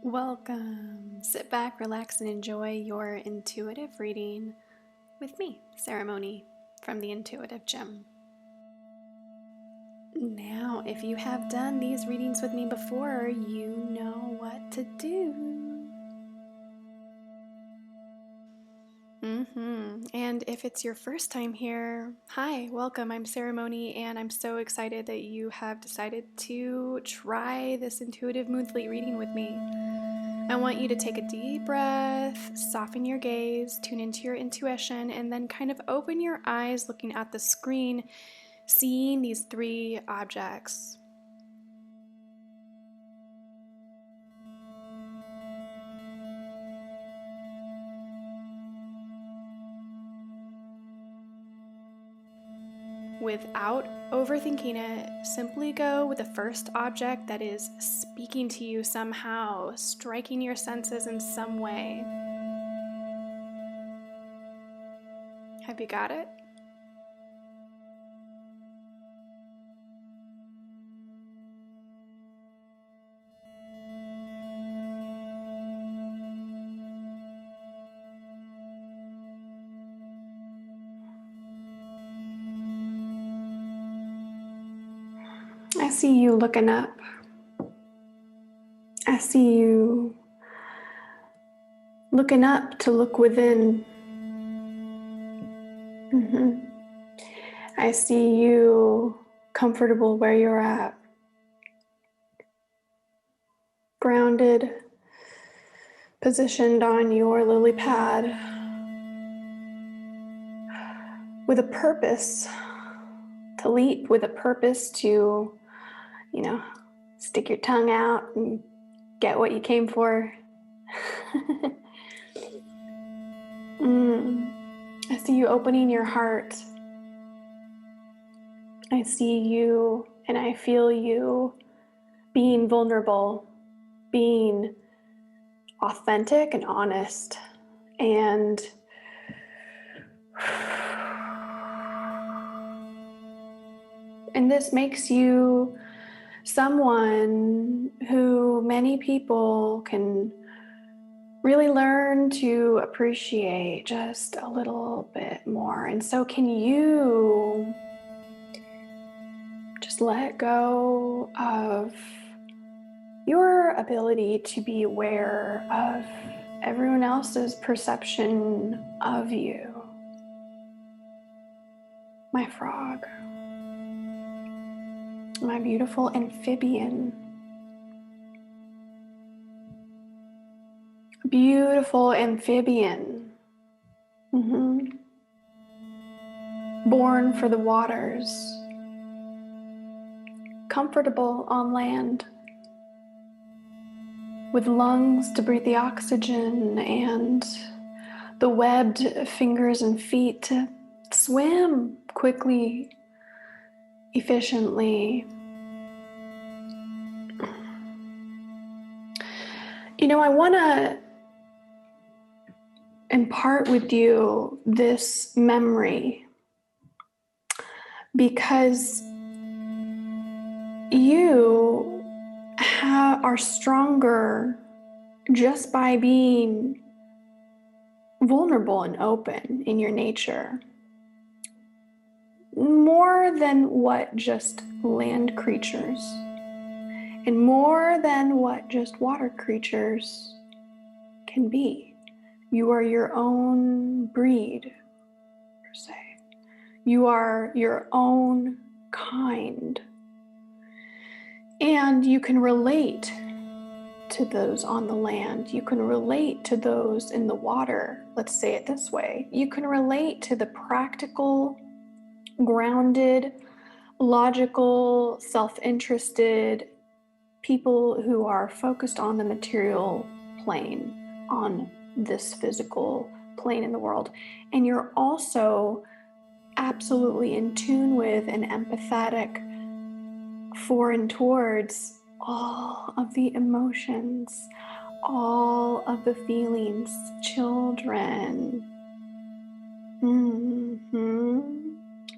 Welcome. Sit back, relax, and enjoy your intuitive reading with me, Sarahmony, from the Intuitive Gym. Now, if you have done these readings with me before, you know what to do. And if it's your first time here, hi, welcome. I'm Sarahmony, and I'm so excited that you have decided to try this intuitive monthly reading with me. I want you to take a deep breath, soften your gaze, tune into your intuition, and then kind of open your eyes looking at the screen, seeing these three objects. Without overthinking it, simply go with the first object that is speaking to you somehow, striking your senses in some way. Have you got it? I see you looking up. I see you looking up to look within. I see you comfortable where you're at. Grounded, positioned on your lily pad with a purpose to leap, with a purpose to stick your tongue out and get what you came for. I see you opening your heart. I see you and I feel you being vulnerable, being authentic and honest, and this makes you someone who many people can really learn to appreciate just a little bit more. And so can you just let go of your ability to be aware of everyone else's perception of you, my frog, my beautiful amphibian. Beautiful amphibian. Born for the waters. Comfortable on land. With lungs to breathe the oxygen and the webbed fingers and feet to swim quickly, efficiently. I want to impart with you this memory because you are stronger just by being vulnerable and open in your nature, more than what just land creatures and more than what just water creatures can be. You are your own breed, per se. You are your own kind. And you can relate to those on the land. You can relate to those in the water. Let's say it this way. You can relate to the practical, grounded, logical, self-interested people who are focused on the material plane, on this physical plane in the world. And you're also absolutely in tune with and empathetic for and towards all of the emotions, all of the feelings, children.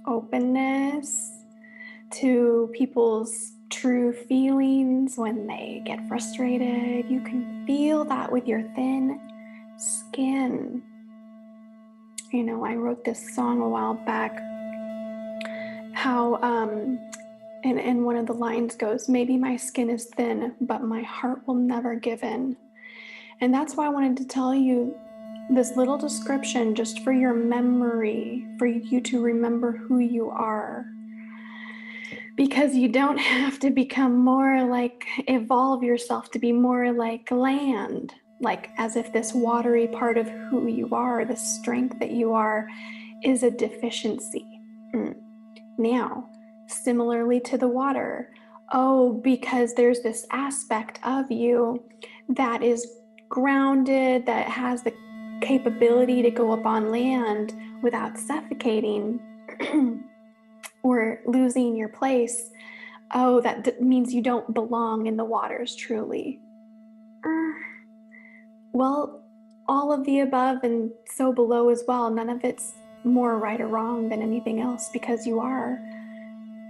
Openness to people's true feelings when they get frustrated. You can feel that with your thin skin. You know, I wrote this song a while back, how, and one of the lines goes, maybe my skin is thin, but my heart will never give in. And that's why I wanted to tell you this little description just for your memory, for you to remember who you are. Because you don't have to become more like, evolve yourself to be more like land, like as if this watery part of who you are, the strength that you are, is a deficiency. Now, similarly to the water, because there's this aspect of you that is grounded, that has the capability to go up on land without suffocating or losing your place. That means you don't belong in the waters truly. Well, all of the above and so below as well. None of it's more right or wrong than anything else, because you are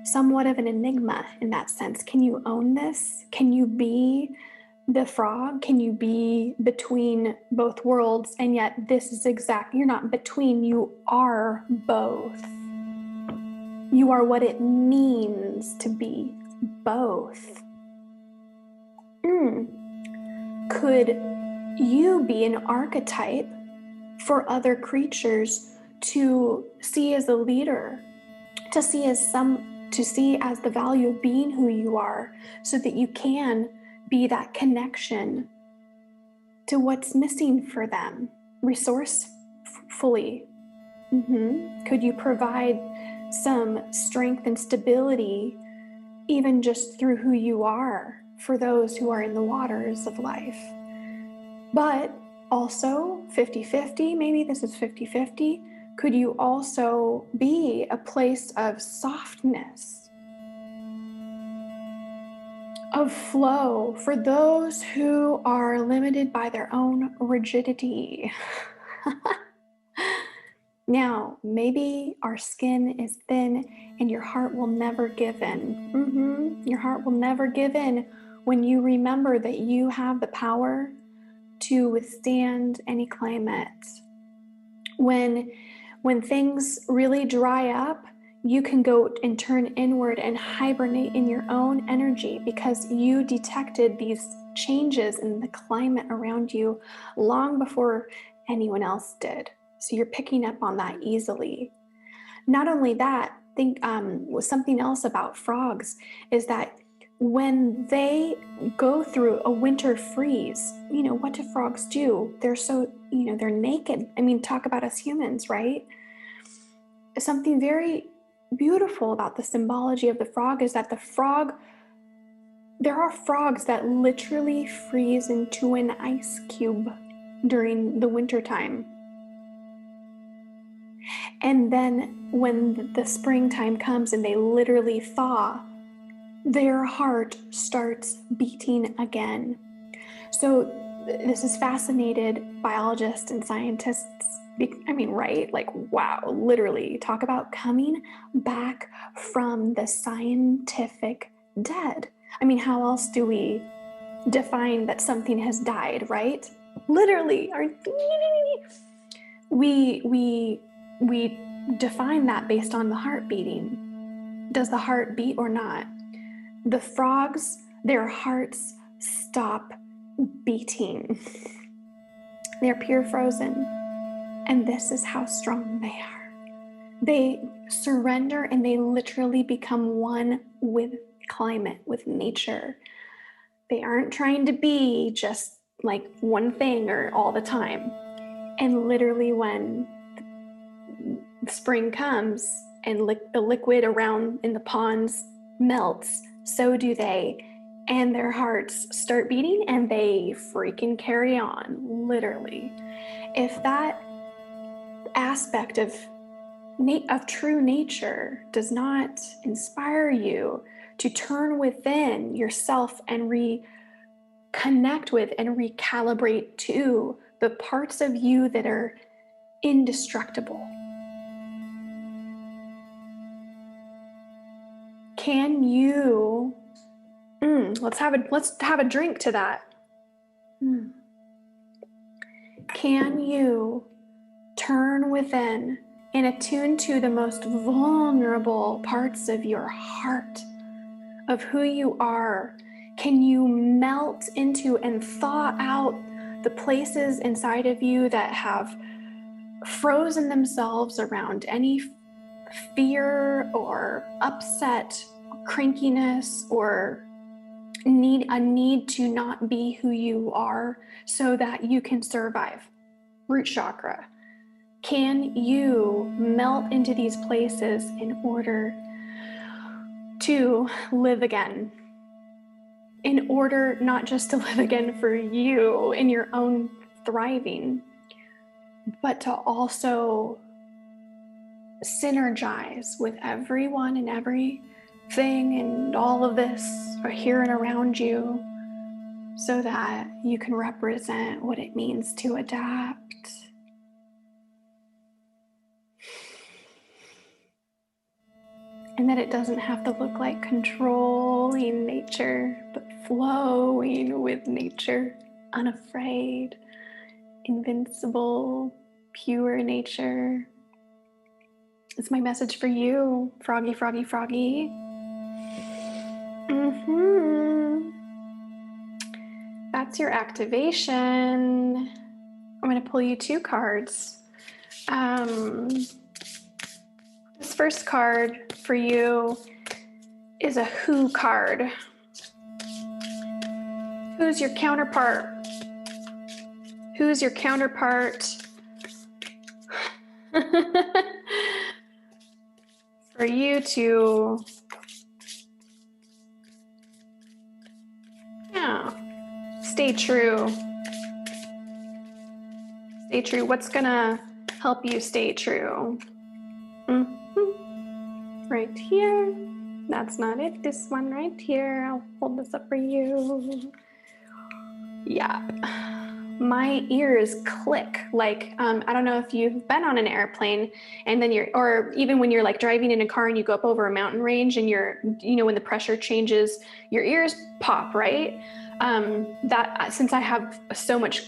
somewhat of an enigma in that sense. Can you own this? Can you be the frog? Can you be between both worlds? And yet this is you're not between, you are both. You are what it means to be both. Could you be an archetype for other creatures to see as a leader, to see as the value of being who you are, so that you can be that connection to what's missing for them, resourcefully? Could you provide some strength and stability, even just through who you are, for those who are in the waters of life? But also 50-50, maybe this is 50-50. Could you also be a place of softness, of flow, for those who are limited by their own rigidity? Now, maybe our skin is thin and your heart will never give in. Your heart will never give in when you remember that you have the power to withstand any climate. When things really dry up, you can go and turn inward and hibernate in your own energy, because you detected these changes in the climate around you long before anyone else did. So you're picking up on that easily. Not only that, something else about frogs is that when they go through a winter freeze, what do frogs do? They're so, they're naked. I mean, talk about us humans, right? Something very beautiful about the symbology of the frog is that there are frogs that literally freeze into an ice cube during the winter time. And then when the springtime comes and they literally thaw, their heart starts beating again. So this has fascinated biologists and scientists. Right? Like, wow, literally talk about coming back from the scientific dead. How else do we define that something has died, right? Literally, we define that based on the heart beating. Does the heart beat or not? The frogs, their hearts stop beating. They're pure frozen. And this is how strong they are. They surrender and they literally become one with climate, with nature. They aren't trying to be just like one thing or all the time. And literally when spring comes and the liquid around in the ponds melts, so do they. And their hearts start beating and they freaking carry on, literally. If that aspect of true nature does not inspire you to turn within yourself and reconnect with and recalibrate to the parts of you that are indestructible, can you Let's have a drink to that. Can you turn within and attune to the most vulnerable parts of your heart, of who you are? Can you melt into and thaw out the places inside of you that have frozen themselves around any fear or upset, crankiness, or a need to not be who you are so that you can survive? Root chakra. Can you melt into these places in order to live again? In order not just to live again for you in your own thriving, but to also synergize with everyone and everything and all of this are here and around you, so that you can represent what it means to adapt. And that it doesn't have to look like controlling nature, but flowing with nature, unafraid, invincible, pure nature. It's my message for you, froggy, froggy, froggy. That's your activation. I'm going to pull you 2 cards. This first card for you is a Who card. Who's your counterpart? Who's your counterpart? For you to stay true. Stay true. What's gonna help you stay true? Right here. That's not it. This one right here. I'll hold this up for you. Yeah. My ears click. Like, I don't know if you've been on an airplane and then or even when you're like driving in a car and you go up over a mountain range and when the pressure changes, your ears pop, right? Since I have so much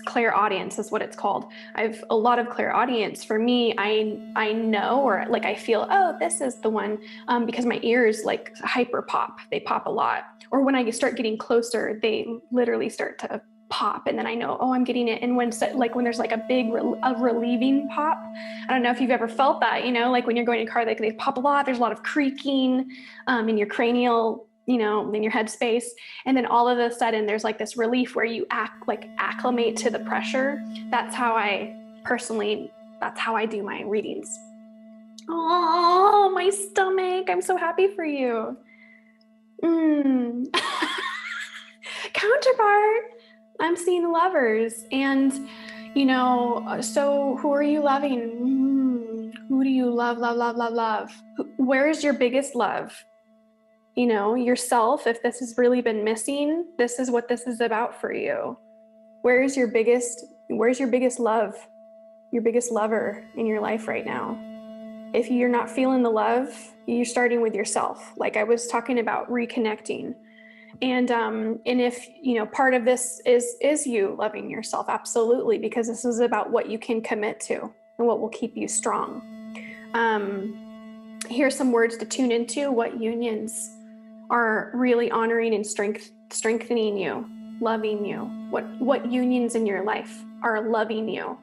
clairaudience is what it's called. I have a lot of clairaudience. For me, I know, or like I feel, oh, this is the one, because my ears like hyper pop. They pop a lot. Or when I start getting closer, they literally start to pop, and then I know, oh, I'm getting it. And when there's like a big relieving pop, I don't know if you've ever felt that, like when you're going in a car, like they pop a lot. There's a lot of creaking in your cranial, in your headspace. And then all of a sudden there's like this relief where you acclimate to the pressure. That's how I do my readings. Oh, my stomach. I'm so happy for you. Counterpart. I'm seeing lovers. And, so who are you loving? Who do you love, love, love, love, love? Where's your biggest love? Yourself. If this has really been missing, this is what this is about for you. Where's your biggest love, your biggest lover in your life right now? If you're not feeling the love, you're starting with yourself. Like I was talking about reconnecting. And if, part of this is you loving yourself, absolutely, because this is about what you can commit to and what will keep you strong. Here's some words to tune into. What unions are really honoring and strengthening you, loving you? What unions in your life are loving you?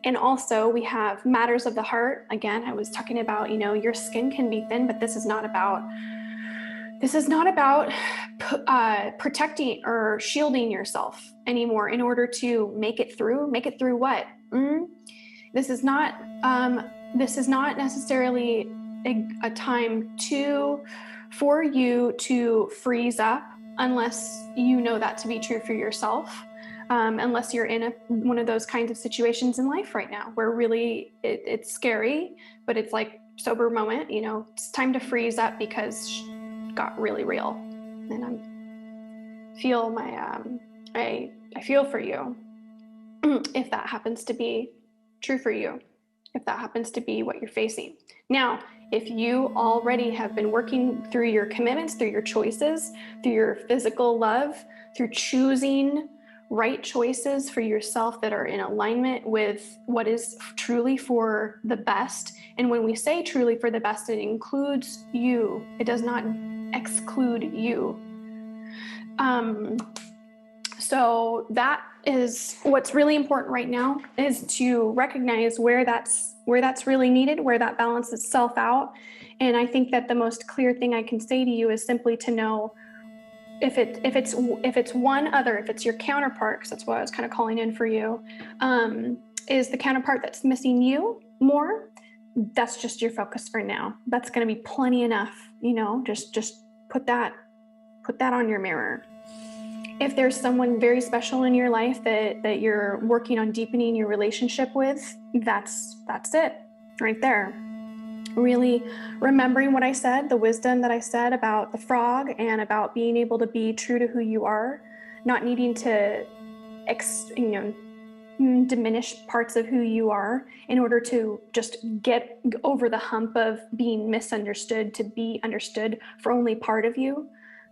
And also we have matters of the heart. Again, I was talking about, your skin can be thin, but this is not about protecting or shielding yourself anymore in order to make it through. Make it through what? This is not necessarily a time for you to freeze up, unless you know that to be true for yourself. Unless you're in one of those kinds of situations in life right now where really it's scary, but it's like sober moment, it's time to freeze up because it got really real. And I feel for you if that happens to be true for you. if that happens to be what you're facing. Now, if you already have been working through your commitments, through your choices, through your physical love, through choosing right choices for yourself that are in alignment with what is truly for the best. And when we say truly for the best, it includes you. It does not exclude you. So that is what's really important right now, is to recognize where that's really needed, where that balances itself out. And I think that the most clear thing I can say to you is simply to know if it's one other, if it's your counterpart, because that's what I was kind of calling in for you, is the counterpart that's missing you more. That's just your focus for now. That's going to be plenty enough. Just put that on your mirror. If there's someone very special in your life that you're working on deepening your relationship with, that's it right there. Really remembering what I said, the wisdom that I said about the frog and about being able to be true to who you are, not needing to diminish parts of who you are in order to just get over the hump of being misunderstood, to be understood for only part of you.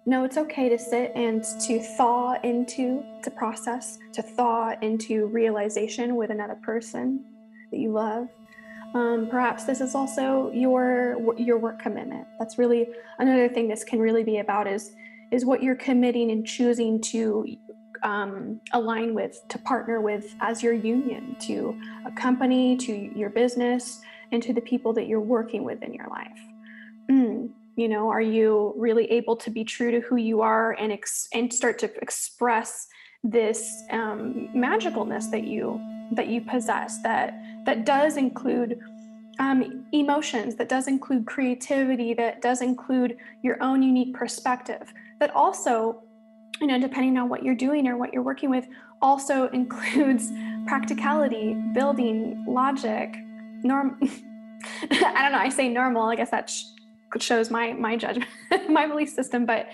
No, it's okay to sit and to thaw into, to process, to thaw into realization with another person that you love. Perhaps this is also your work commitment. That's really another thing this can really be about, is what you're committing and choosing to align with, to partner with as your union, to a company, to your business, and to the people that you're working with in your life. Are you really able to be true to who you are and start to express this magicalness that you possess, that does include emotions, that does include creativity, that does include your own unique perspective, that also, depending on what you're doing or what you're working with, also includes practicality, building, logic, I don't know, I say normal, I guess that shows my judgment, my belief system, but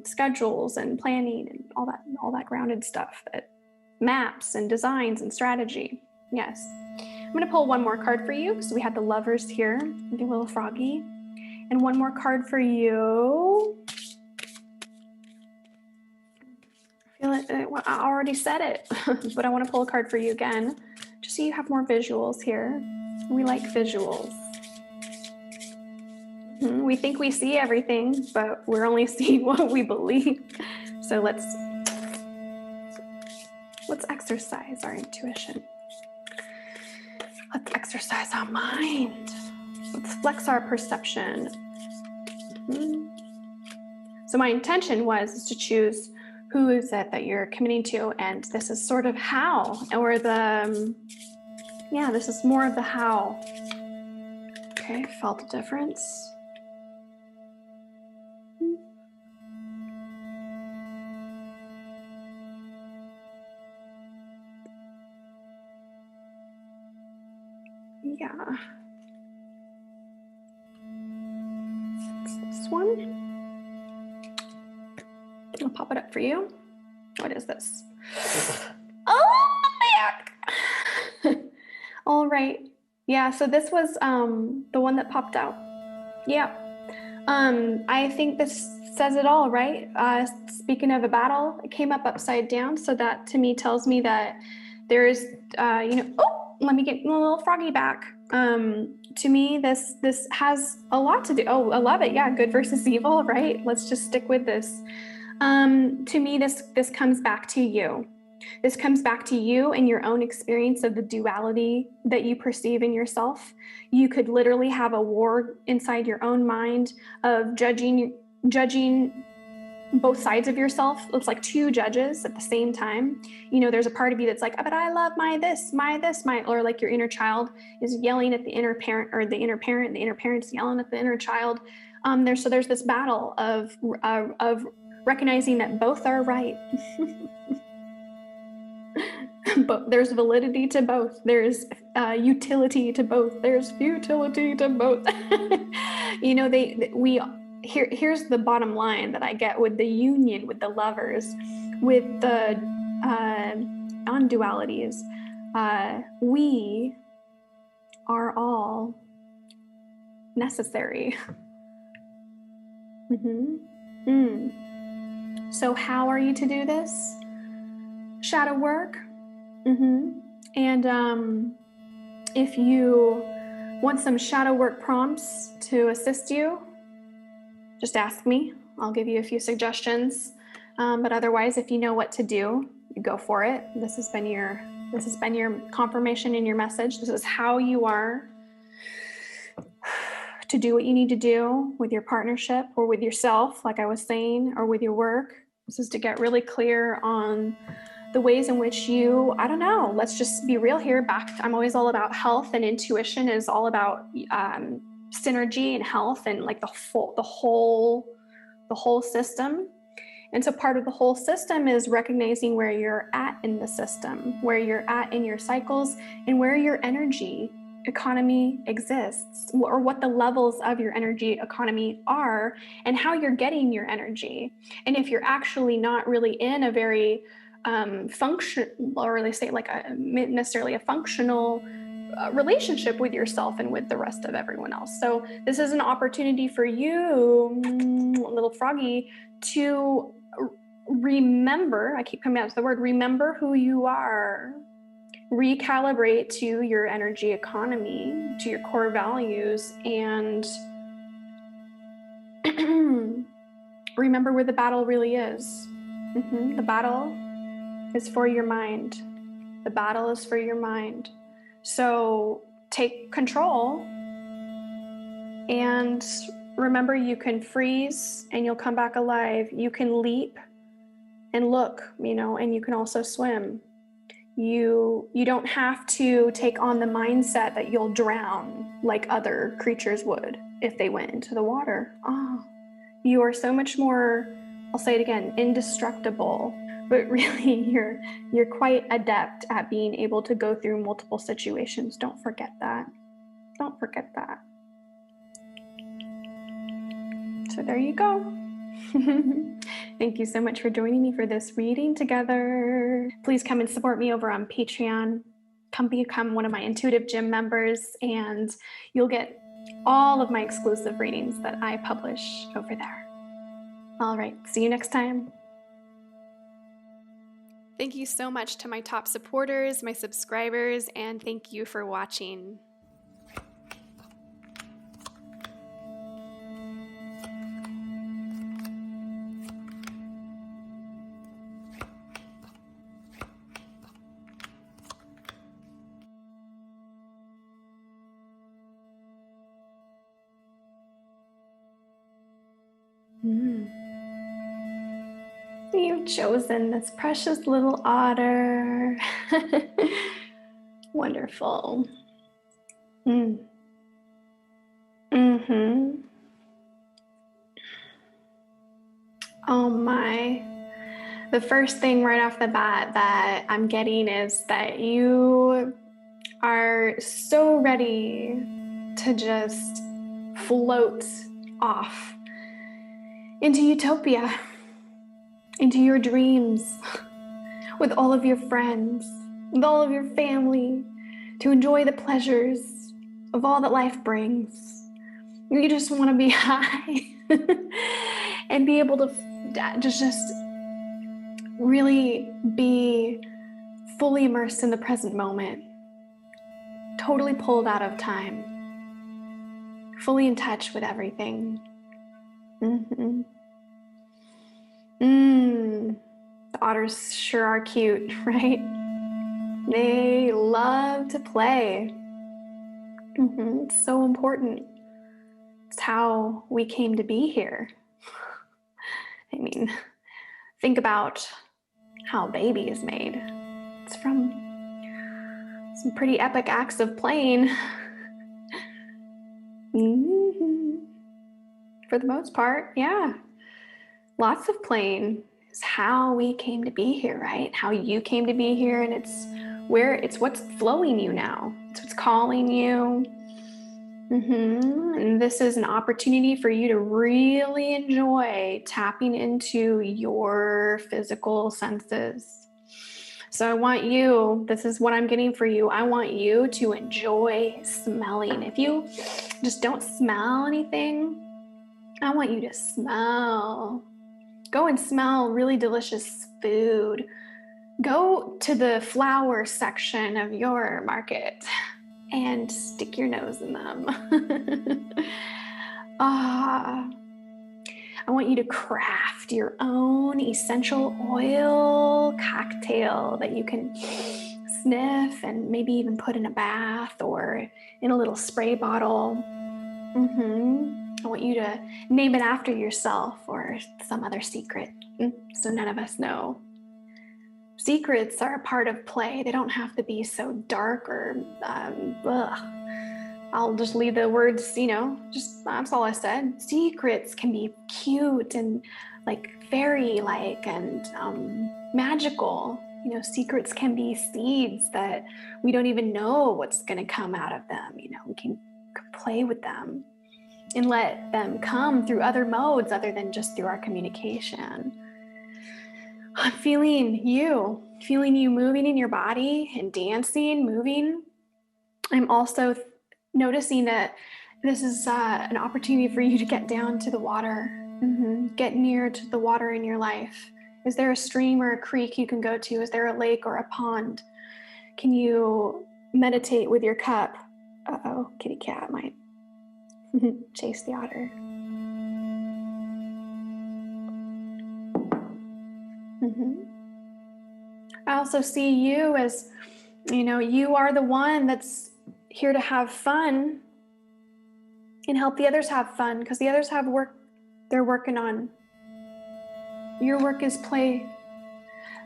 schedules and planning and all that grounded stuff, that maps and designs and strategy. Yes. I'm going to pull one more card for you, because we had the lovers here, the little froggy, and one more card for you. I feel like I already said it, but I want to pull a card for you again, just so you have more visuals here. We like visuals. We think we see everything, but we're only seeing what we believe. So let's exercise our intuition. Let's exercise our mind. Let's flex our perception. So my intention was to choose who is it that you're committing to, and this is sort of how, or this is more of the how. Okay, felt a difference. Yeah. It's this one. I'll pop it up for you. What is this? Oh, my back. All right. Yeah, so this was the one that popped out. Yeah. I think this says it all, right? Speaking of a battle, it came up upside down. So that to me tells me that there is, let me get a little froggy back. To me, this has a lot to do. Oh, I love it. Yeah, good versus evil, right? Let's just stick with this. To me, this comes back to you. This comes back to you and your own experience of the duality that you perceive in yourself. You could literally have a war inside your own mind of judging both sides of yourself. It's like two judges at the same time. There's a part of you that's like, but I love or like your inner child is yelling at the inner parent, or the inner parent's yelling at the inner child. There's this battle of recognizing that both are right. But there's validity to both. There's utility to both. There's futility to both. Here's the bottom line that I get with the union, with the lovers, with the non-dualities. We are all necessary. So how are you to do this? Shadow work. And if you want some shadow work prompts to assist you, just ask me. I'll give you a few suggestions. But otherwise, if you know what to do, you go for it. This has been your confirmation in your message. This is how you are to do what you need to do with your partnership or with yourself, like I was saying, or with your work. This is to get really clear on the ways in which you, I don't know, let's just be real here. I'm always all about health, and intuition is all about synergy and health and like the whole system. And so part of the whole system is recognizing where you're at in the system, where you're at in your cycles, and where your energy economy exists, or what the levels of your energy economy are, and how you're getting your energy. And if you're actually not really in a very necessarily a functional relationship with yourself and with the rest of everyone else. So this is an opportunity for you, little froggy, to remember, I keep coming out to the word, remember who you are. Recalibrate to your energy economy, to your core values, and remember where the battle really is. The battle is for your mind. The battle is for your mind. So take control and remember, you can freeze and you'll come back alive. You can leap and look, and you can also swim. You don't have to take on the mindset that you'll drown like other creatures would if they went into the water. You are so much more, I'll say it again, indestructible, but really you're quite adept at being able to go through multiple situations. Don't forget that. Don't forget that. So there you go. Thank you so much for joining me for this reading together. Please come and support me over on Patreon. Come become one of my Intuitive Gym members, and you'll get all of my exclusive readings that I publish over there. All right, see you next time. Thank you so much to my top supporters, my subscribers, and thank you for watching. You've chosen this precious little otter. Wonderful. Oh my. The first thing right off the bat that I'm getting is that you are so ready to just float off into utopia, into your dreams, with all of your friends, with all of your family, to enjoy the pleasures of all that life brings. You just want to be high and be able to just really be fully immersed in the present moment, totally pulled out of time, fully in touch with everything. The otters sure are cute, right? They love to play. It's so important. It's how we came to be here. I mean, think about how a baby is made. It's from some pretty epic acts of playing. For the most part, yeah. Lots of playing is how we came to be here, right? How you came to be here, and it's what's flowing you now. It's what's calling you. And this is an opportunity for you to really enjoy tapping into your physical senses. So I want you, this is what I'm getting for you. I want you to enjoy smelling. If you just don't smell anything, I want you to smell. Go and smell really delicious food. Go to the flower section of your market and stick your nose in them. I want you to craft your own essential oil cocktail that you can sniff and maybe even put in a bath or in a little spray bottle. I want you to name it after yourself or some other secret, so none of us know. Secrets are a part of play. They don't have to be so dark or I'll just leave the words, just that's all I said. Secrets can be cute and like fairy-like and magical. Secrets can be seeds that we don't even know what's going to come out of them. We can play with them and let them come through other modes other than just through our communication. I'm feeling you moving in your body and dancing, moving. I'm also noticing that this is an opportunity for you to get down to the water, get near to the water in your life. Is there a stream or a creek you can go to? Is there a lake or a pond? Can you meditate with your cup? Uh-oh, kitty cat might chase the otter. I also see you as, you are the one that's here to have fun and help the others have fun, because the others have work they're working on. Your work is play.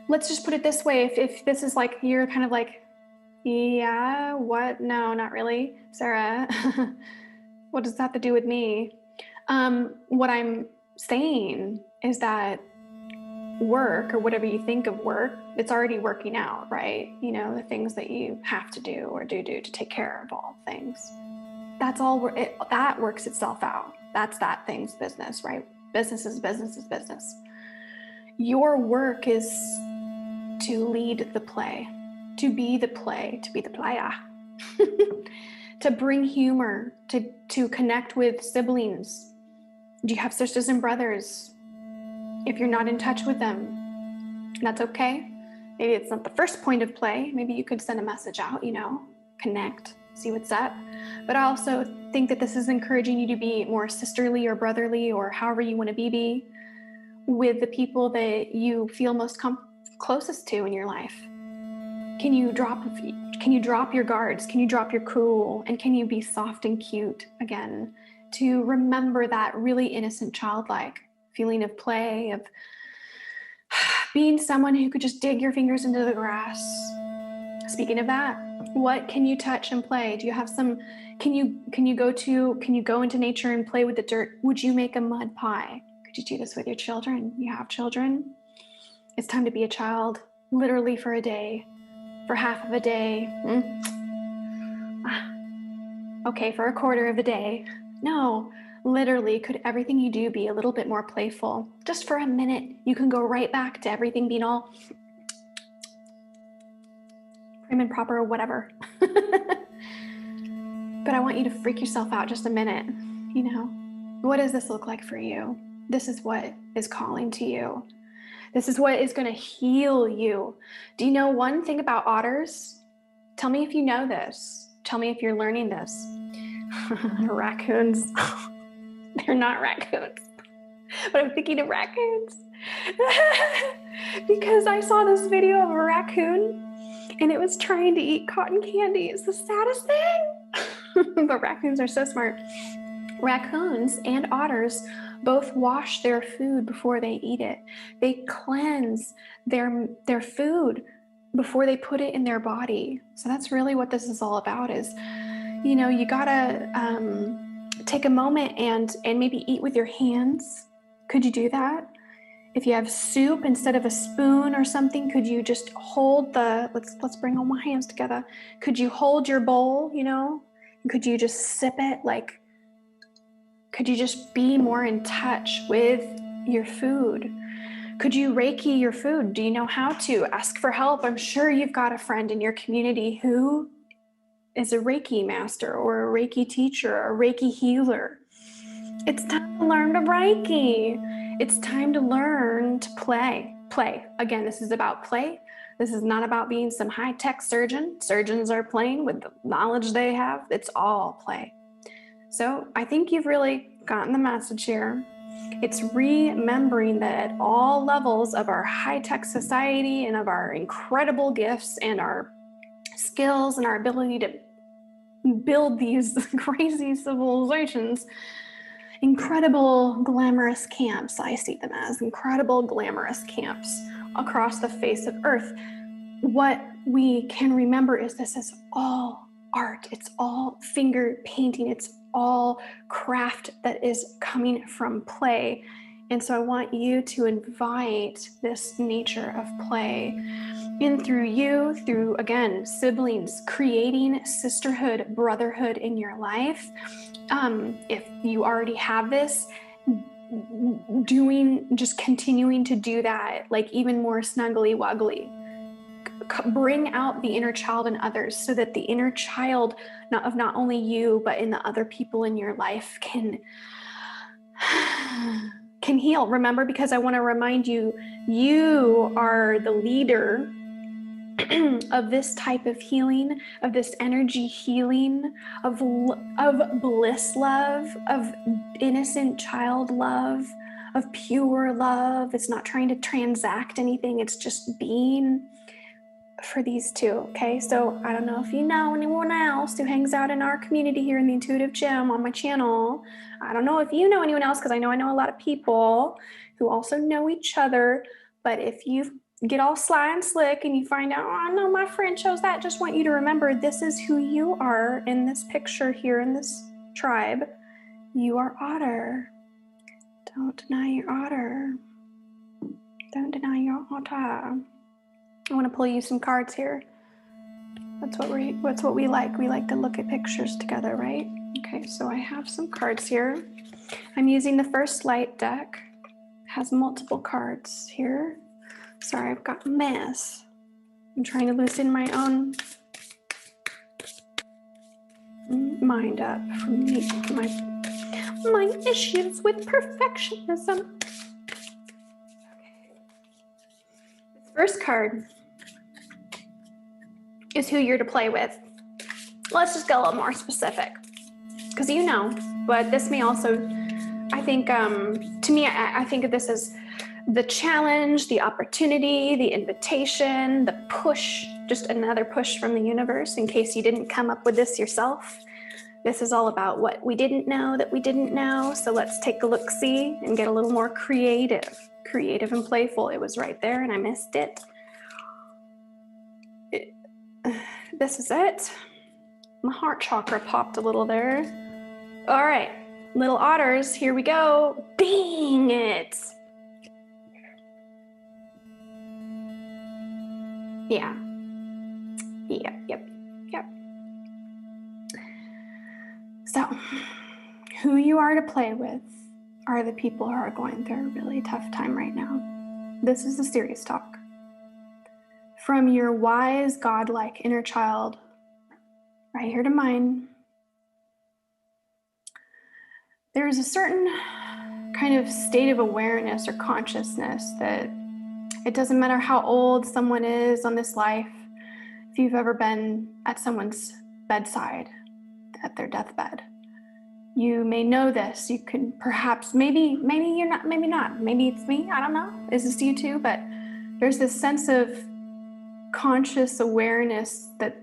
Let's just put it this way. If this is like, you're kind of like, yeah, what? No, not really. Sarah, what does that have to do with me? What I'm saying is that work, or whatever you think of work, it's already working out, right? The things that you have to do or do to take care of all things. That's all, that works itself out. That's that thing's business, right? Business is business. Your work is to lead the play, to be the play, to be the playa, to bring humor, to connect with siblings. Do you have sisters and brothers? If you're not in touch with them, that's okay. Maybe it's not the first point of play. Maybe you could send a message out, connect, see what's up. But I also think that this is encouraging you to be more sisterly or brotherly, or however you want to be with the people that you feel most closest to in your life. Can you drop your guards? Can you drop your cool? And can you be soft and cute again, to remember that really innocent, childlike feeling of play, of being someone who could just dig your fingers into the grass. Speaking of that, what can you touch and play? Do you have some, can you go into nature and play with the dirt? Would you make a mud pie? Could you do this with your children? You have children? It's time to be a child, literally for a day, for half of a day. Okay, for a quarter of a day. No. Literally, could everything you do be a little bit more playful? Just for a minute, you can go right back to everything being all prim and proper or whatever. But I want you to freak yourself out just a minute. What does this look like for you? This is what is calling to you. This is what is going to heal you. Do you know one thing about otters? Tell me if you know this. Tell me if you're learning this. Raccoons. They're not raccoons, but I'm thinking of raccoons because I saw this video of a raccoon and it was trying to eat cotton candy. It's the saddest thing. But raccoons are so smart. Raccoons and otters both wash their food before they eat it. They cleanse their food before they put it in their body. So that's really what this is all about, is, you gotta take a moment and maybe eat with your hands. Could you do that? If you have soup, instead of a spoon or something, could you just hold let's bring all my hands together. Could you hold your bowl, and could you just sip it? Could you just be more in touch with your food? Could you Reiki your food? Do you know how to? Ask for help. I'm sure you've got a friend in your community who is a Reiki master or a Reiki teacher or a Reiki healer. It's time to learn to Reiki. It's time to learn to play. Play. Again, this is about play. This is not about being some high-tech surgeon. Surgeons are playing with the knowledge they have. It's all play. So I think you've really gotten the message here. It's remembering that at all levels of our high-tech society and of our incredible gifts and our skills and our ability to build these crazy civilizations, incredible glamorous camps, I see them as incredible glamorous camps across the face of Earth. What we can remember is this is all art. It's all finger painting. It's all craft that is coming from play. And so I want you to invite this nature of play in through you, through, again, siblings, creating sisterhood, brotherhood in your life. If you already have this, just continuing to do that, like even more snuggly wuggly. Bring out the inner child in others so that the inner child of not only you, but in the other people in your life can heal. Remember, because I want to remind you, you are the leader of this type of healing, of this energy healing, of bliss love, of innocent child love, of pure love. It's not trying to transact anything. It's just being for these two, okay? So I don't know if you know anyone else who hangs out in our community here in the Intuitive Gym on my channel. I don't know if you know anyone else, because I know a lot of people who also know each other. But if you get all sly and slick and you find out, oh, no, my friend chose that, just want you to remember this is who you are in this picture here in this tribe. You are Otter. Don't deny your Otter. Don't deny your Otter. I want to pull you some cards here. That's what we like. We like to look at pictures together, right? Okay, so I have some cards here. I'm using the First Light deck. It has multiple cards here. Sorry, I've got a mess. I'm trying to loosen my own mind up from my issues with perfectionism. First card is who you're to play with. Let's just get a little more specific, because you know, but this may also, I think, to me, I think of this as the challenge, the opportunity, the invitation, the push, just another push from the universe in case you didn't come up with this yourself. This is all about what we didn't know that we didn't know. So let's take a look-see and get a little more creative and playful. It was right there and I missed it. This is it. My heart chakra popped a little there. All right, little otters, here we go. Dang it. Yeah. Yep. So, who you are to play with are the people who are going through a really tough time right now. This is the serious talk. From your wise, godlike inner child, right here to mine, there's a certain kind of state of awareness or consciousness that it doesn't matter how old someone is on this life. If you've ever been at someone's bedside, at their deathbed, you may know this. You can perhaps, maybe you're not, maybe not. Maybe it's me, I don't know. Is this you too? But there's this sense of conscious awareness that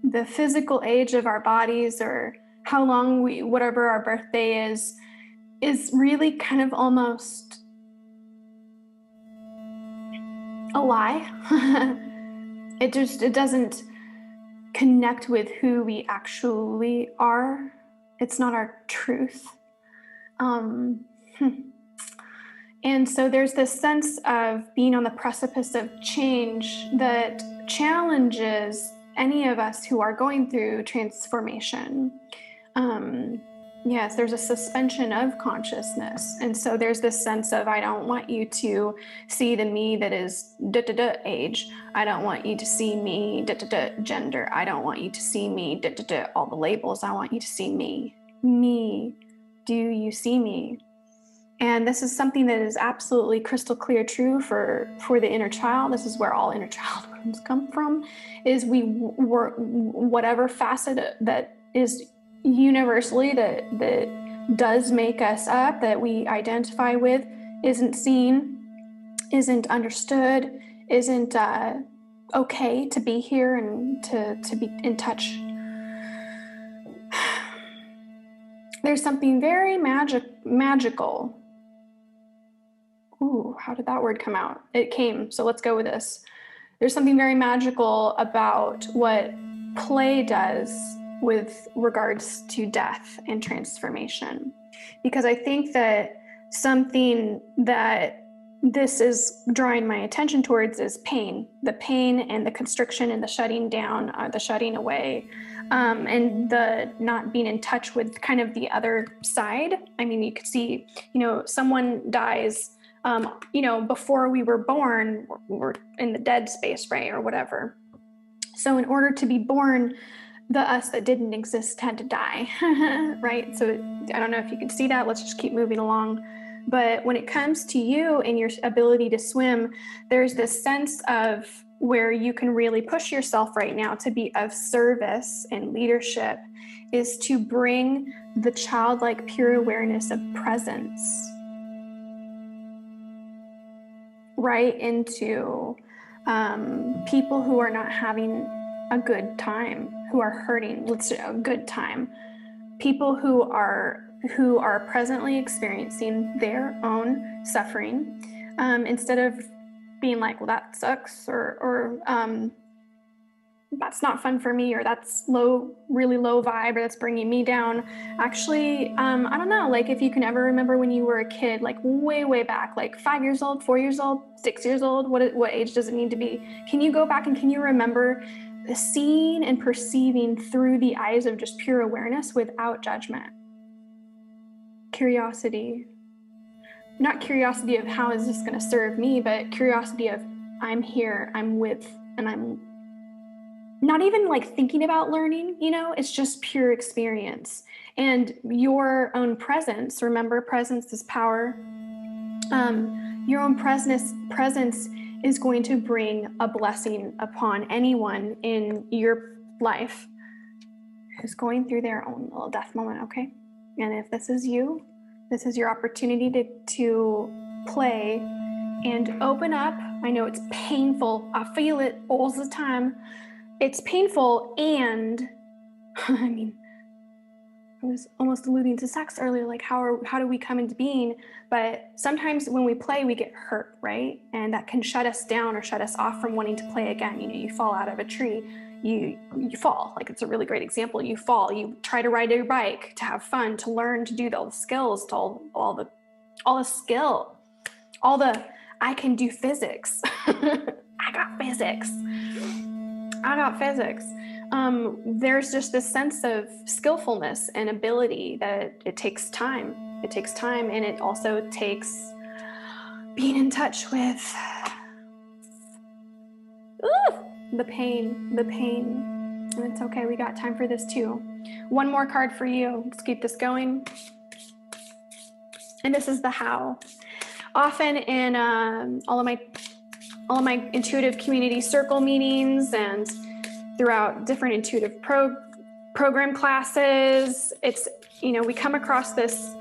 the physical age of our bodies, or how long whatever our birthday is really kind of almost a lie. It doesn't connect with who we actually are. It's not our truth. And so there's this sense of being on the precipice of change that challenges any of us who are going through transformation. Yes, there's a suspension of consciousness. And so there's this sense of, I don't want you to see the me that is age. I don't want you to see me gender. I don't want you to see me all the labels. I want you to see me. Me. Do you see me? And this is something that is absolutely crystal clear true for the inner child. This is where all inner child wounds come from, is whatever facet that is universally that does make us up, that we identify with, isn't seen, isn't understood, isn't okay to be here and to be in touch. There's something very magical. Ooh, how did that word come out? It came, so let's go with this. There's something very magical about what play does with regards to death and transformation. Because I think that something that this is drawing my attention towards is pain. The pain and the constriction and the shutting down, the shutting away, and the not being in touch with kind of the other side. I mean, you could see, someone dies, before we were born, we're in the dead space, right, or whatever. So in order to be born, the us that didn't exist had to die, right? So I don't know if you can see that. Let's just keep moving along. But when it comes to you and your ability to swim, there's this sense of where you can really push yourself right now to be of service and leadership, is to bring the childlike pure awareness of presence right into people who are not having a good time, who are hurting. Let's say a good time. People who are presently experiencing their own suffering, instead of being like, well, that sucks, or that's not fun for me, or that's really low vibe, or that's bringing me down. Actually, I don't know, like if you can ever remember when you were a kid, like way back, like 5 years old, 4 years old, 6 years old, what age does it need to be? Can you go back and can you remember seeing and perceiving through the eyes of just pure awareness without judgment? Curiosity. Not curiosity of how is this going to serve me, but curiosity of I'm here, I'm with, and I'm not even like thinking about learning, it's just pure experience. And your own presence, remember, presence is power. Your own presence is going to bring a blessing upon anyone in your life who's going through their own little death moment, okay? And if this is you, this is your opportunity to play and open up. I know it's painful. I feel it all the time. It's painful, and I mean, I was almost alluding to sex earlier, like how do we come into being? But sometimes when we play, we get hurt, right? And that can shut us down or shut us off from wanting to play again. You fall out of a tree, you fall. Like, it's a really great example. You fall, you try to ride your bike, to have fun, to learn, to do all the skills, to all the skill, all the I can do physics. I got physics. There's just this sense of skillfulness and ability that it takes time. It takes time, and it also takes being in touch with the pain. And it's okay, we got time for this too. One more card for you. Let's keep this going. And this is the how. Often in all of my intuitive community circle meetings and throughout different intuitive program classes, it's, we come across this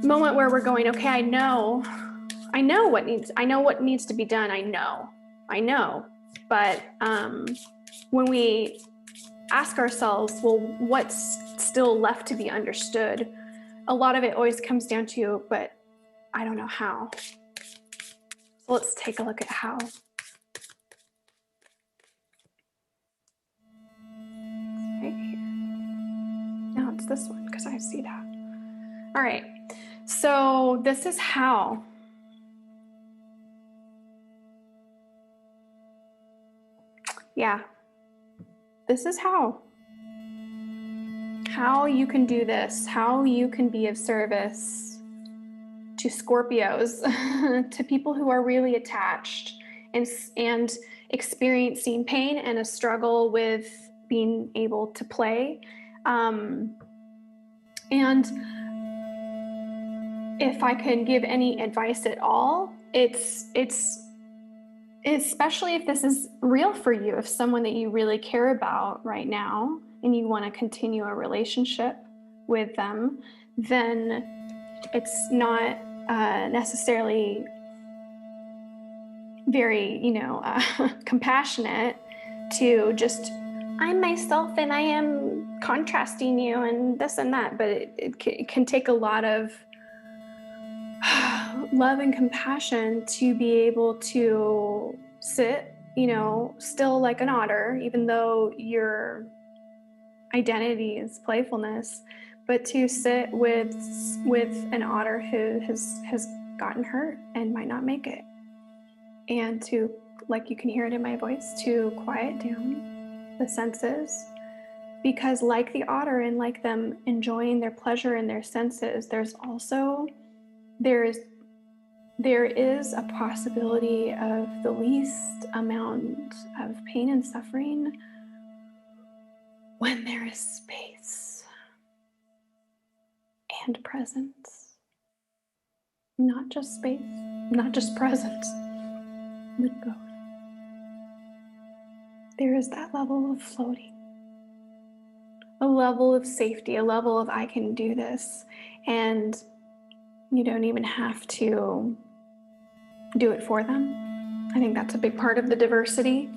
moment where we're going, okay, I know what needs to be done. I know. But when we ask ourselves, well, what's still left to be understood? A lot of it always comes down to, but I don't know how. So let's take a look at how. Right here. No, it's this one, because I see that. All right, so this is how. Yeah, this is how. how you can do this, how you can be of service to Scorpios, to people who are really attached and experiencing pain and a struggle with being able to play. And if I can give any advice at all, it's especially if this is real for you, if someone that you really care about right now and you want to continue a relationship with them, then it's not necessarily very, compassionate to just, I'm myself and I am contrasting you and this and that, but it can take a lot of love and compassion to be able to sit, still like an otter, even though your identity is playfulness, but to sit with an otter who has gotten hurt and might not make it. And to, like you can hear it in my voice, to quiet down the senses, because like the otter and like them enjoying their pleasure in their senses, there is a possibility of the least amount of pain and suffering when there is space and presence. Not just space, not just presence, but both. There is that level of floating, a level of safety, a level of I can do this, and you don't even have to do it for them. I think that's a big part of the diversity,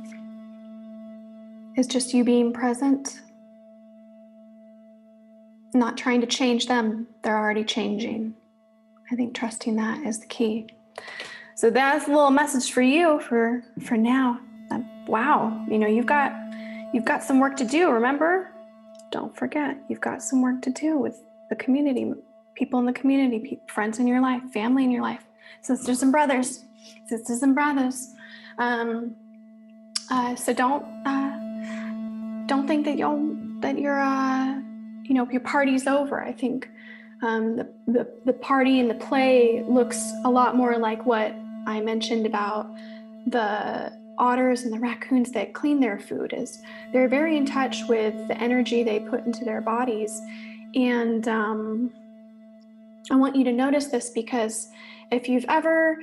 is just you being present, not trying to change them. They're already changing. I think trusting that is the key. So that's a little message for you for now. Wow, you've got some work to do. Remember, don't forget, you've got some work to do with the community, people in the community, friends in your life, family in your life, sisters and brothers. So don't think that your party's over. I think the party and the play looks a lot more like what I mentioned about the otters and the raccoons that clean their food. Is they're very in touch with the energy they put into their bodies. And I want you to notice this, because if you've ever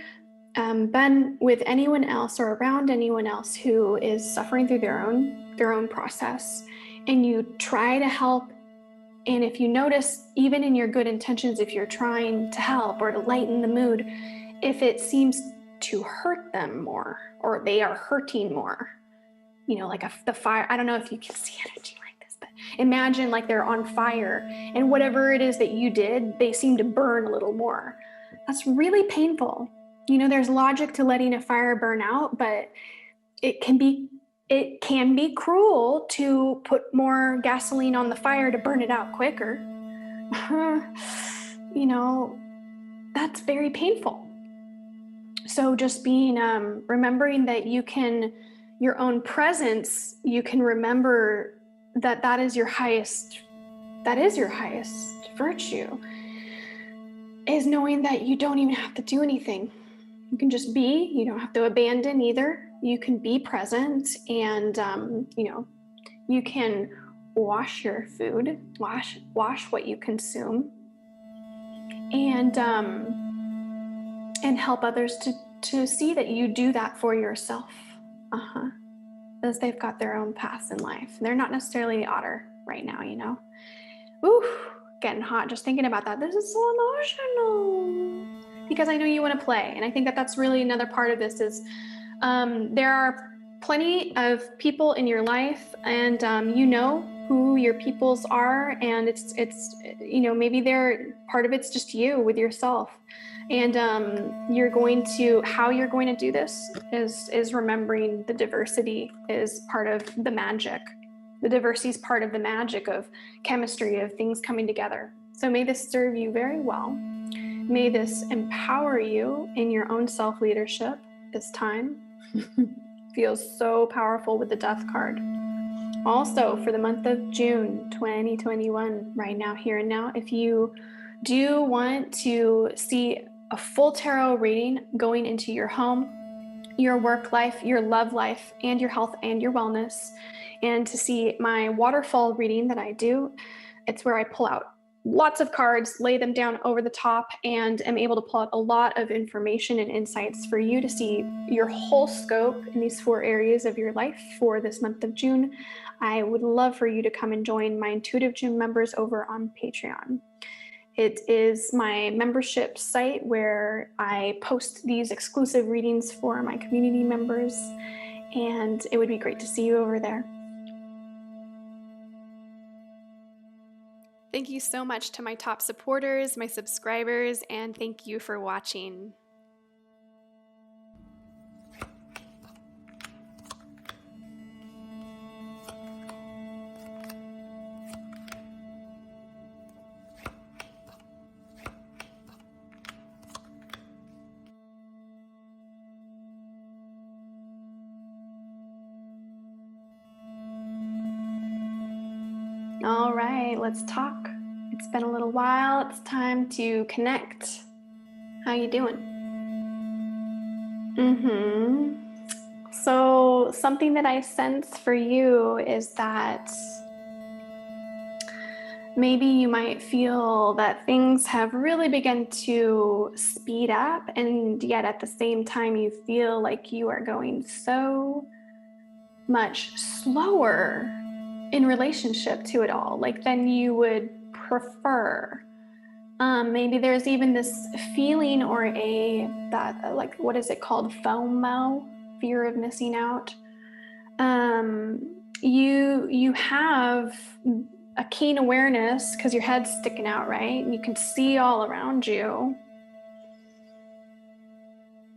been with anyone else or around anyone else who is suffering through their own process, and you try to help, and if you notice, even in your good intentions, if you're trying to help or to lighten the mood, if it seems to hurt them more, or they are hurting more, like the fire, I don't know if you can see energy like this, but imagine like they're on fire, and whatever it is that you did, they seem to burn a little more. That's really painful. There's logic to letting a fire burn out, but it can be cruel to put more gasoline on the fire to burn it out quicker. That's very painful. So just being, remembering that your own presence, you can remember that is your highest virtue, is knowing that you don't even have to do anything. You can just be. You don't have to abandon either. You can be present, and you can wash your food, wash what you consume, and help others to see that you do that for yourself, as they've got their own paths in life. They're not necessarily the otter right now, Ooh, getting hot just thinking about that. This is so emotional, because I know you want to play, and I think that that's really another part of this is there are plenty of people in your life, and who your peoples are, and it's maybe part of it's just you with yourself, and how you're going to do this is remembering the diversity is part of the magic. The diversity is part of the magic of chemistry, of things coming together. So may this serve you very well. May this empower you in your own self-leadership this time. Feels so powerful with the Death card. Also, for the month of June 2021, right now, here and now, if you do want to see a full tarot reading going into your home, your work life, your love life, and your health and your wellness, and to see my waterfall reading that I do, it's where I pull out lots of cards, lay them down over the top, and am able to pull out a lot of information and insights for you to see your whole scope in these 4 areas of your life for this month of June. I would love for you to come and join my Intuitive June members over on Patreon. It is my membership site where I post these exclusive readings for my community members, and it would be great to see you over there. Thank you so much to my top supporters, my subscribers, and thank you for watching. All right, let's talk. It's been a little while. It's time to connect. How you doing? So something that I sense for you is that maybe you might feel that things have really begun to speed up, and yet at the same time you feel like you are going so much slower in relationship to it all, like than you would prefer. Maybe there's even this feeling or like, what is it called? FOMO, fear of missing out. You have a keen awareness because your head's sticking out, right? And you can see all around you.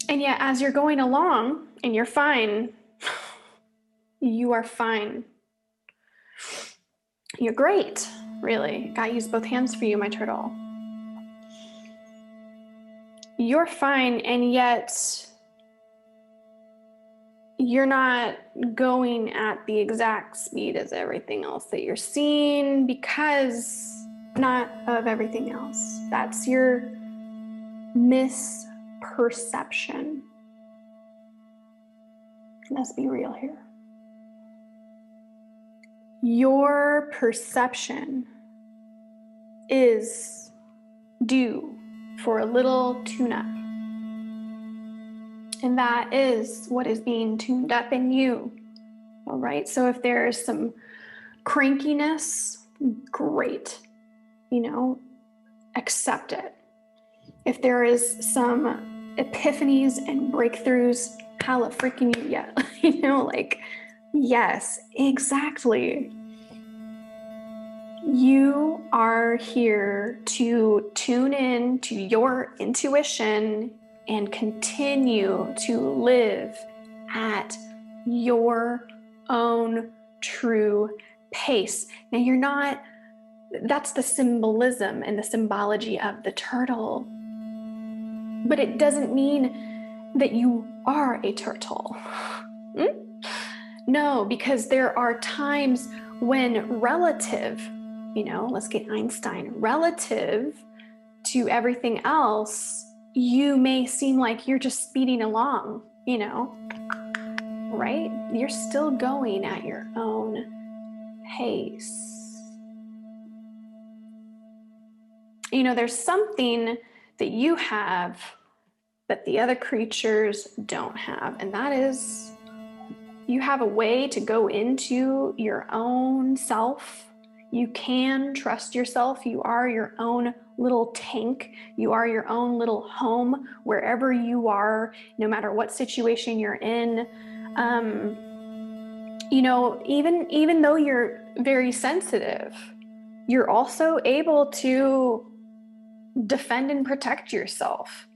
And yet as you're going along and you're fine, you are fine. You're great, really. God used both hands for you, my turtle. You're fine, and yet you're not going at the exact speed as everything else that you're seeing, because not of everything else. That's your misperception. Let's be real here. Your perception is due for a little tune-up. And that is what is being tuned up in you. All right, so if there's some crankiness, great, accept it. If there is some epiphanies and breakthroughs, hella freaking you yet, yes, exactly. You are here to tune in to your intuition and continue to live at your own true pace. Now that's the symbolism and the symbology of the turtle. But it doesn't mean that you are a turtle. No, because there are times when relative, let's get Einstein, relative to everything else, you may seem like you're just speeding along, right? You're still going at your own pace. There's something that you have that the other creatures don't have, and that is you have a way to go into your own self. You can trust yourself. You are your own little tank. You are your own little home wherever you are, no matter what situation you're in. Even though you're very sensitive, you're also able to defend and protect yourself.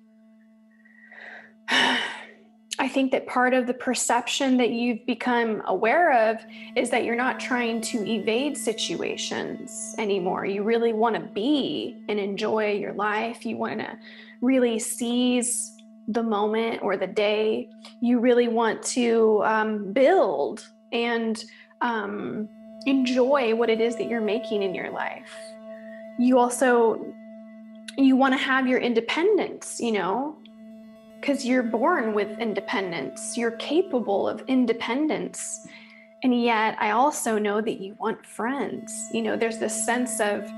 I think that part of the perception that you've become aware of is that you're not trying to evade situations anymore. You really want to be and enjoy your life. You want to really seize the moment or the day. You really want to build and enjoy what it is that you're making in your life. You want to have your independence, you know, because you're born with independence. You're capable of independence. And yet I also know that you want friends. You know, there's this sense of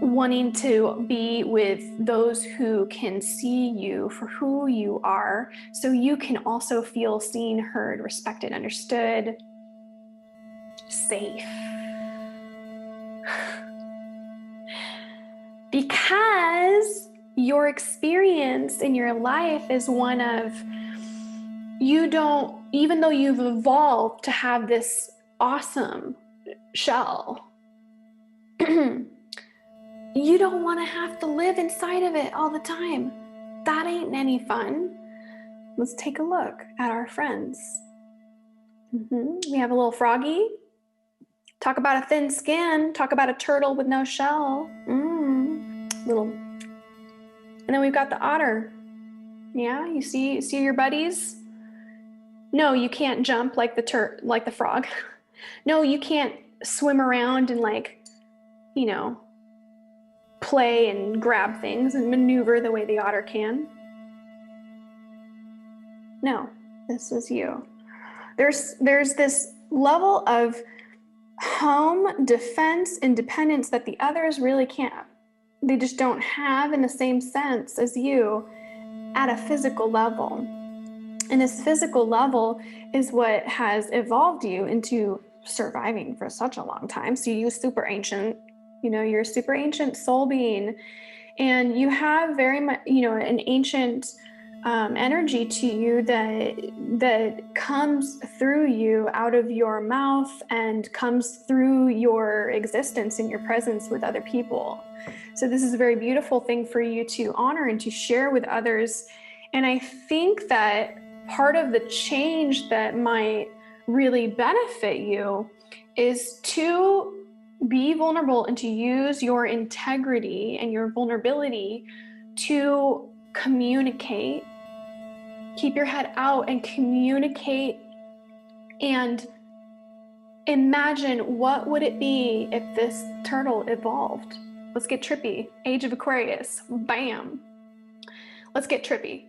wanting to be with those who can see you for who you are, so you can also feel seen, heard, respected, understood, safe. Because your experience in your life is one of, even though you've evolved to have this awesome shell, you don't want to have to live inside of it all the time. That ain't any fun. Let's take a look at our friends. We have a little froggy. Talk about a thin skin. Talk about a turtle with no shell. Little. And then we've got the otter. Yeah, you see your buddies? No, you can't jump like the frog. No, you can't swim around and, like, you know, play and grab things and maneuver the way the otter can. No, this is you. There's this level of home, defense, independence that the others really can't. They just don't have in the same sense as you at a physical level. And this physical level is what has evolved you into surviving for such a long time. So you super ancient, you know, you're a super ancient soul being, and you have very much, you know, an ancient energy to you that comes through you out of your mouth and comes through your existence and your presence with other people. So this is a very beautiful thing for you to honor and to share with others. And I think that part of the change that might really benefit you is to be vulnerable and to use your integrity and your vulnerability to communicate. Keep your head out and communicate, and imagine, what would it be if this turtle evolved? Let's get trippy. Age of Aquarius, bam. Let's get trippy.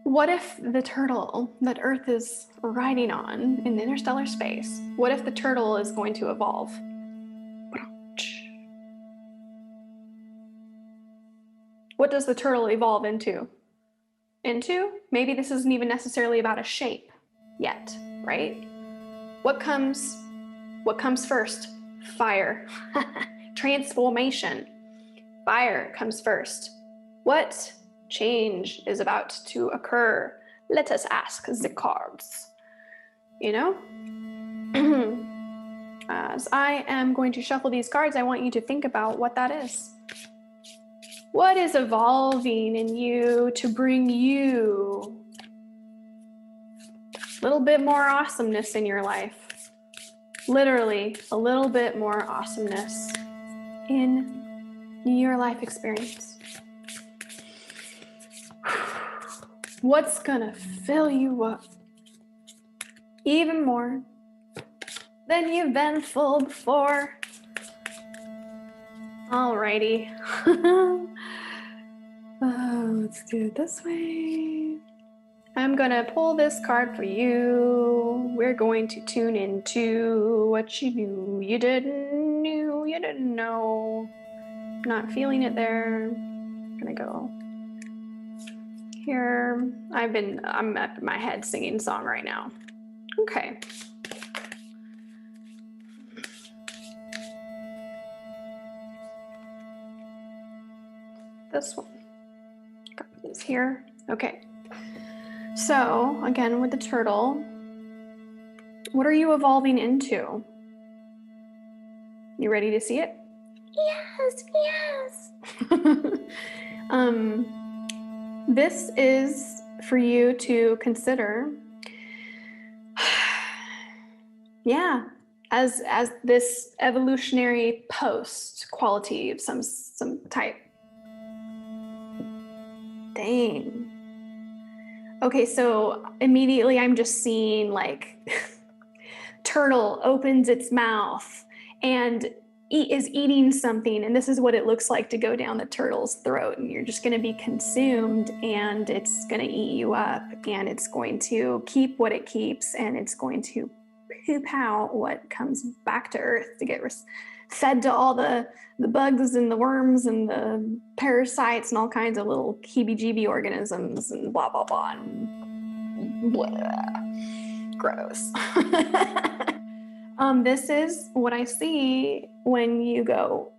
What if the turtle that Earth is riding on in interstellar space, what if the turtle is going to evolve? What does the turtle evolve into? Maybe this isn't even necessarily about a shape yet, right? What comes first? Fire. Transformation. Fire comes first. What change is about to occur? Let us ask the cards. You know? As I am going to shuffle these cards, I want you to think about what that is. What is evolving in you to bring you a little bit more awesomeness in your life? Literally, a little bit more awesomeness in your life experience. What's gonna fill you up even more than you've been full before? Alrighty. Let's do it this way. I'm gonna pull this card for you. We're going to tune into what you knew you didn't know. Not feeling it there. Gonna go here. I'm at my head singing song right now. Okay. This one. Got this here. Okay. So again, with the turtle, what are you evolving into? You ready to see it? Yes. This is for you to consider. Yeah, as this evolutionary post quality of some type. Dang. Okay, so immediately I'm just seeing, like, turtle opens its mouth and is eating something, and this is what it looks like to go down the turtle's throat, and you're just going to be consumed, and it's going to eat you up, and it's going to keep what it keeps, and it's going to poop out what comes back to earth to get fed to all the bugs and the worms and the parasites and all kinds of little heebie-jeebie organisms and blah blah blah and blah. Gross. This is what I see when you go,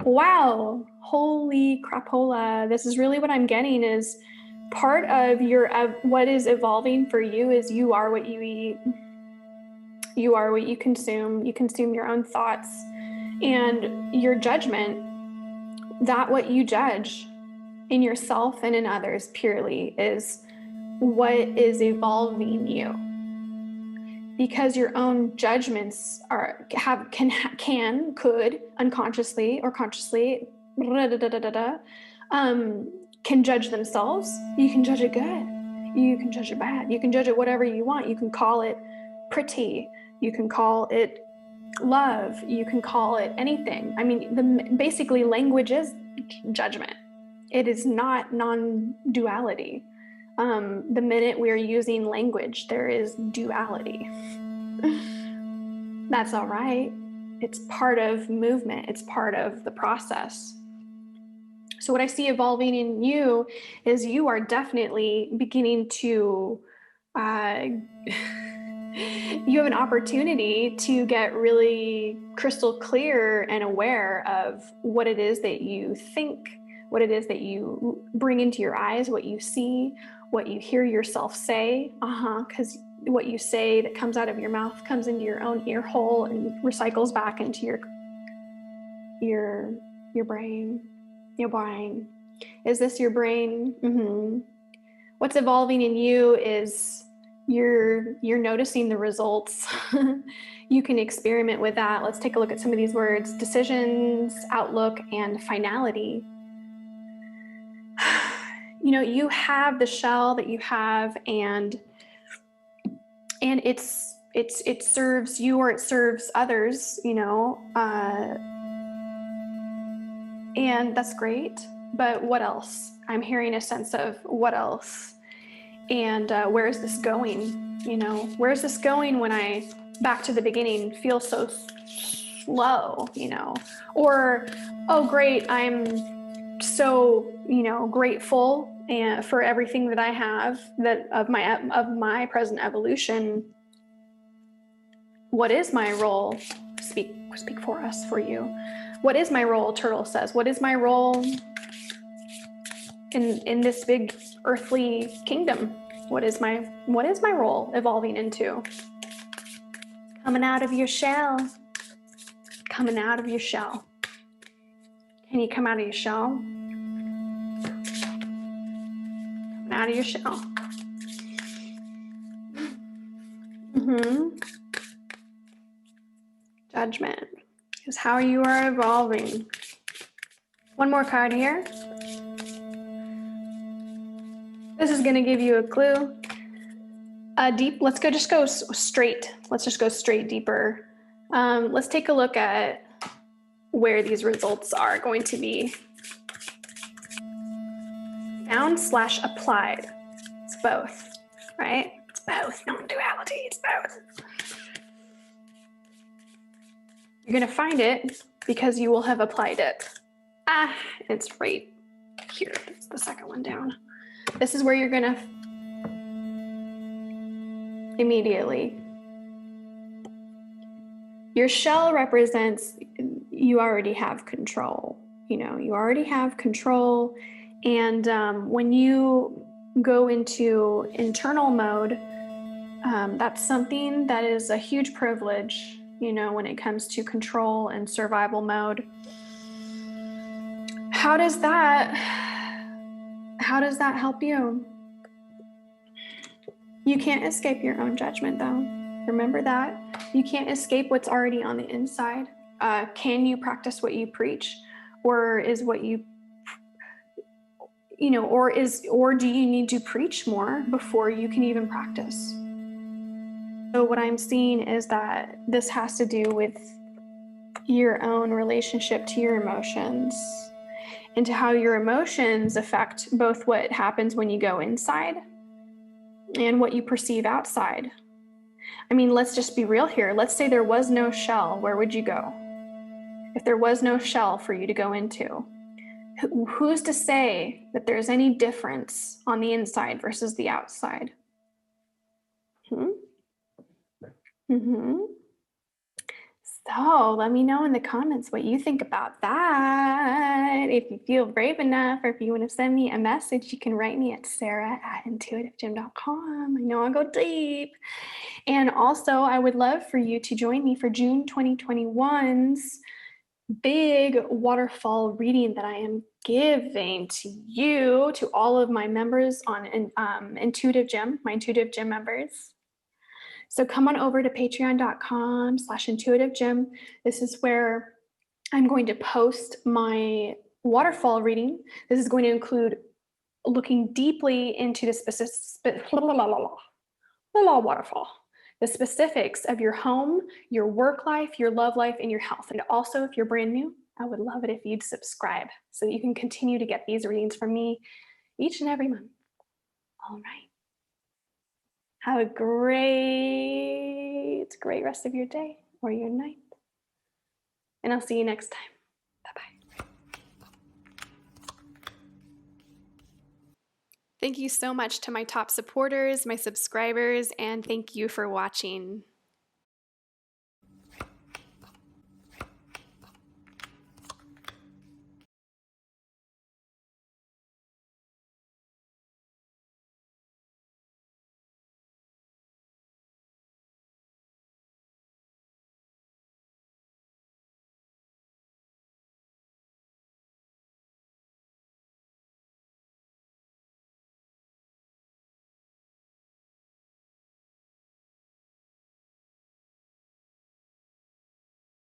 wow, holy crapola. This is really what I'm getting is part of what is evolving for you is you are what you eat. You are what you consume. You consume your own thoughts and your judgment. That what you judge in yourself and in others purely is what is evolving you. Because your own judgments could unconsciously or consciously can judge themselves. You can judge it good. You can judge it bad. You can judge it whatever you want. You can call it pretty. You can call it love. You can call it anything. I mean, basically language is judgment. It is not non-duality. The minute we're using language, there is duality. That's all right. It's part of movement. It's part of the process. So what I see evolving in you is you are definitely beginning to, you have an opportunity to get really crystal clear and aware of what it is that you think, what it is that you bring into your eyes, what you see, what you hear yourself say, because what you say that comes out of your mouth comes into your own ear hole and recycles back into your brain. Your brain. Is this your brain? Mm-hmm. What's evolving in you is you're noticing the results. You can experiment with that. Let's take a look at some of these words: decisions, outlook, and finality. You know, you have the shell that you have, and it serves you or it serves others, you know, and that's great. But what else? I'm hearing a sense of what else, and where is this going? You know, where is this going when I, back to the beginning, feel so slow, you know, or, oh great, I'm so, you know, grateful and for everything that I have, that of my present evolution. What is my role? Speak for us, for you. What is my role? Turtle says, what is my role in this big earthly kingdom? What is my role evolving into? Coming out of your shell. Coming out of your shell. Can you come out of your shell? Out of your shell. Judgment is how you are evolving. One more card here. This is going to give you a clue. Let's go straight. Let's just go straight deeper. Let's take a look at where these results are going to be found/applied. It's both, right? It's both. Non-duality. It's both. You're going to find it because you will have applied it. It's right here. It's the second one down. This is where you're going to immediately. Your shell represents you already have control. You know, you already have control. And when you go into internal mode, that's something that is a huge privilege, you know, when it comes to control and survival mode. How does that help you? You can't escape your own judgment, though. Remember that. You can't escape what's already on the inside. Can you practice what you preach? Or is what you know, or do you need to preach more before you can even practice? what I'm seeing is that this has to do with your own relationship to your emotions and to how your emotions affect both what happens when you go inside and what you perceive outside. I mean, let's just be real here. Let's say there was no shell. Where would you go? If there was no shell for you to go into, who's to say that there's any difference on the inside versus the outside? So let me know in the comments what you think about that. If you feel brave enough, or if you want to send me a message, you can write me at sarah@intuitivegem.com. I know I'll go deep. And also, I would love for you to join me for June 2021's big waterfall reading that I am giving to you, to all of my members on Intuitive Gem, my Intuitive Gem members. So come on over to patreon.com/intuitivegem. This is where I'm going to post my waterfall reading. This is going to include looking deeply into the waterfall, the specifics of your home, your work life, your love life, and your health. And also, if you're brand new, I would love it if you'd subscribe so that you can continue to get these readings from me each and every month. All right. Have a great rest of your day or your night. And I'll see you next time. Bye-bye. Thank you so much to my top supporters, my subscribers, and thank you for watching.